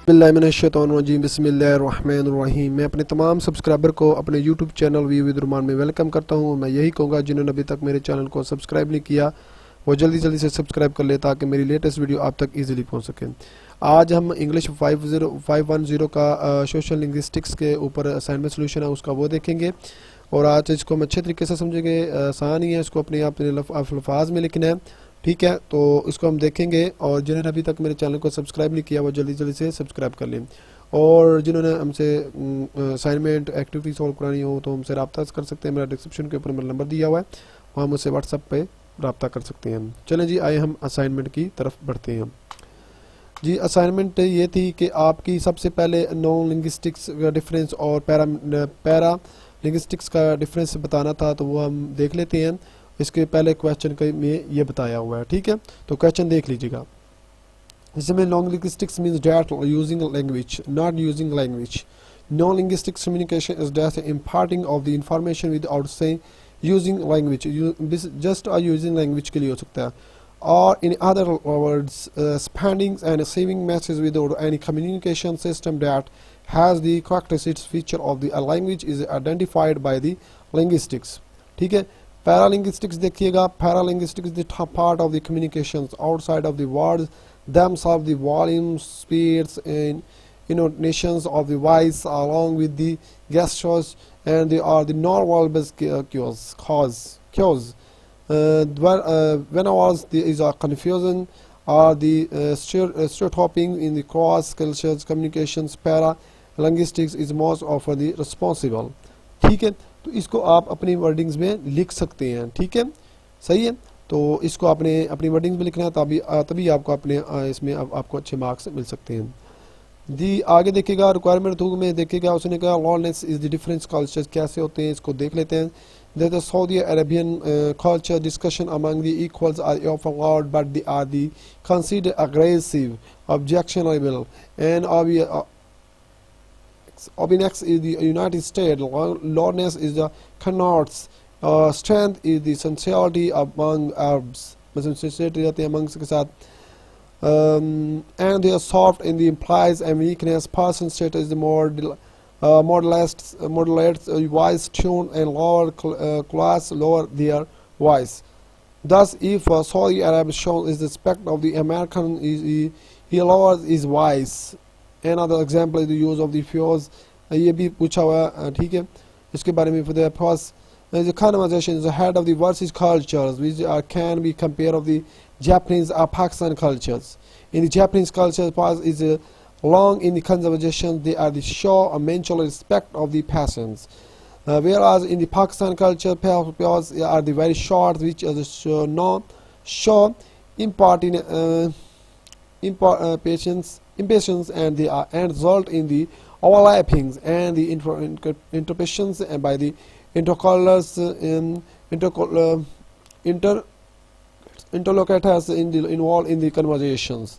बिस्मिल्लाहिर्रहमानिर्रहीम। मैं अपने तमाम सब्सक्राइबर को अपने यूट्यूब चैनल वी विद रुमान में वेलकम करता हूं। मैं यही कहूँगा जिन्होंने अभी तक मेरे चैनल को सब्सक्राइब नहीं किया वो जल्दी जल्दी से सब्सक्राइब कर ले ताकि मेरी लेटेस्ट वीडियो आप तक इजीली पहुंच सके। आज हम इंग्लिश 510 का सोशल लिंग्विस्टिक्स के ऊपर असाइनमेंट सोल्यूशन है उसका वो देखेंगे और आज इसको हम अच्छे तरीके से समझेंगे। आसान ही है, इसको अपने अल्फाज में लिखना है, ठीक है। तो इसको हम देखेंगे और जिन्होंने अभी तक मेरे चैनल को सब्सक्राइब नहीं किया वो जल्दी जल्दी से सब्सक्राइब कर लें और जिन्होंने हमसे असाइनमेंट एक्टिविटी सॉल्व करानी हो तो हमसे रब्ता कर सकते हैं। मेरा डिस्क्रिप्शन के ऊपर मेरा नंबर दिया हुआ है, वहाँ मुझसे व्हाट्सएप पे रब्ता कर सकते हैं। चलें जी, आए हम असाइनमेंट की तरफ बढ़ते हैं। जी, असाइनमेंट ये थी कि आपकी सबसे पहले नॉन लिंग्विस्टिक्स का डिफरेंस और पैरा लिंग्विस्टिक्स का डिफरेंस बताना था, तो वो हम देख लेते हैं। इसके पहले क्वेश्चन में ये बताया हुआ है, ठीक है। तो क्वेश्चन देख लीजिएगा। इसमें non linguistics means that using language, not using language. Non linguistics communication is that imparting of the information without से using language. Just using language के लिए हो सकता है, or in other words sending and receiving messages without any communication system that has the characteristics feature of the language is identified by the linguistics, ठीक है। पैरालिंग्विस्टिक्स देखिएगा, पैरालिंग्विस्टिक्स is the part of the communications outside of the words themselves, the volume, speeds and intonations of the voice along with the gestures, and they are the non-verbal cues. Whenever there is a confusion or the stereotyping in the cross cultures communications, para linguistics is most often the responsible, ठीक है। तो इसको आप अपनी wordings में लिख सकते हैं, ठीक है, सही है। तो इसको आपने अपनी वर्डिंग्स में लिखना है, तभी आपको अपने इसमें आपको अच्छे मार्क्स मिल सकते हैं। जी, आगे देखिएगा रिक्वायरमेंट टू में देखिएगा, उसने कहा लॉनेस इज द डिफरेंस कल्चर्स कैसे होते हैं, इसको देख लेते हैं। That the Saudi Arabian culture discussion among the equals are often loud, but they are the considered aggressive, objectionable, and obnex is the United States. Loudness is the connotes. Strength is the sincerity among Arabs. मतलब sincerity रहते हैं amongst के साथ. And they are soft in the implies and weakness. Person status is the more modulates voice tone and lower class lower their voice. Thus, if Saudi Arab shows is the respect of the American, he lowers his voice. Another example is the use of the fuse. ये भी पूछा हुआ है, ठीक है, इसके बारे में। For the first, the conversation is the head of the versus cultures, which can be compared of the Japanese or Pakistan cultures. In the Japanese culture, pause is long in the conversations, they are the show a mutual respect of the persons, whereas in the Pakistan culture, pause are the very short, which is show impatience, and they are and result in the overlappings and the interpretations by the interlocutors involved in the conversations,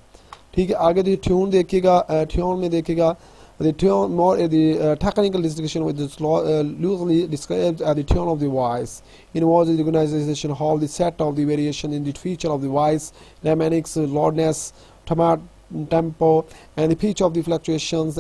ठीक है। आगे दी tune देखिएगा, tune में देखिएगा the tune more the technical discussion with this loosely describes the tune of the voice. Involves the organization how the set of the variation in the feature of the voice, dynamics, loudness, tempo, and the pitch of the fluctuations.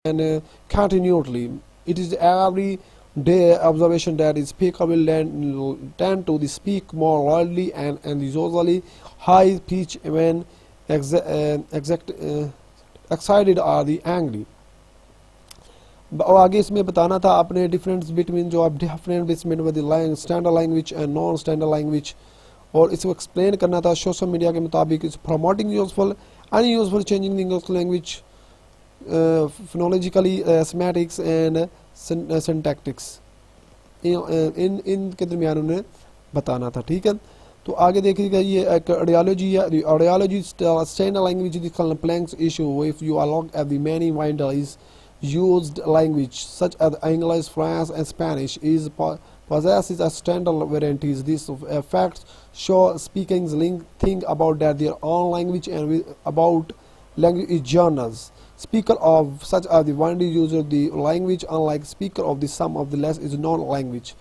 And continually, it is every The observation that the speaker will tend to speak more loudly and usually high pitch when excited or the angry. और आगे इसमें बताना था अपने difference between जो आप different between standard language and non standard language, और इसको एक्सप्लेन करना था सोशल मीडिया के मुताबिक इस promoting useful unuseful changing the English language phonologically semantics and syntactics इनके दरमियान उन्हें बताना था। ठीक है, तो आगे देखिएगा ये एक आइडियोलॉजी है। Ideology standard language the complex issue if you look at the many widely used language such as English, French and Spanish is possesses a standard varieties. These facts show speakers think about that their own language and about language genres. Speaker of such as the widely used the language unlike speaker of the some of the less is known language.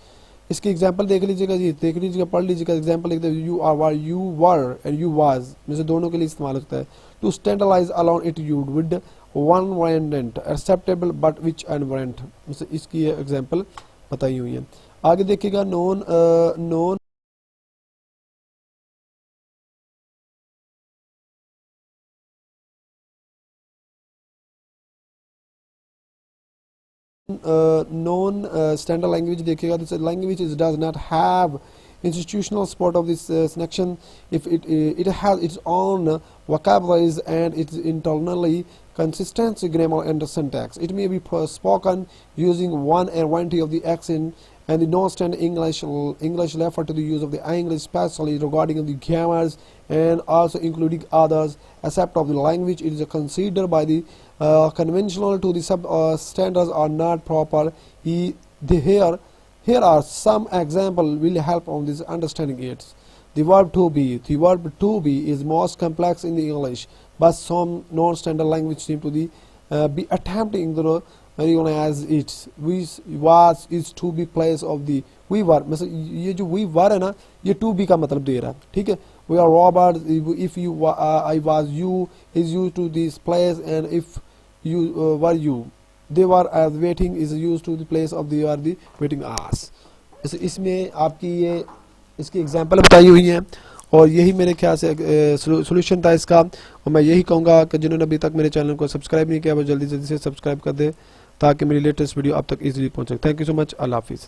इसकी example देख लीजिएगा जी, देख लीजिएगा, पढ़ लीजिएगा। Example लिखते हैं you are, you were and you was में से दोनों के लिए इस्तेमाल होता है। To standardise alone it used with one variant acceptable but which and variant, इसकी एग्जांपल बताई हुई है। आगे देखिएगा नॉन non-standard language देखिएगा। This language does not have institutional support of this section. If it has its own vocabularies and it's internally consistent grammar and syntax. It may be spoken using one variety of the accent, and the non-standard English refer to the use of the English, especially regarding the grammars and also including others except of the language. It is considered by the conventional to the standards are not proper. Here are some examples will help on this understanding it. The verb to be. The verb to be is most complex in the English, but some non-standard language seem to be attempting to recognize it. We was is to be place of the we were, मतलब ये जो we were है ना, ये to be का मतलब दे रहा है। ठीक है, we are Robert, if you I was you is used to this place, and if you were you they were as waiting is used to the place of the are the waiting us। इसमें आपकी ये इसकी example बताई हुई हैं, और यही मेरे ख्याल से सोल्यूशन था इसका। और मैं यही कहूँगा कि जिन्होंने अभी तक मेरे चैनल को सब्सक्राइब नहीं किया वो जल्दी से सब्सक्राइब कर दे ताकि मेरी लेटेस्ट वीडियो आप तक इजीली पहुँच सके। थैंक यू सो मच, अल्लाह हाफिज़।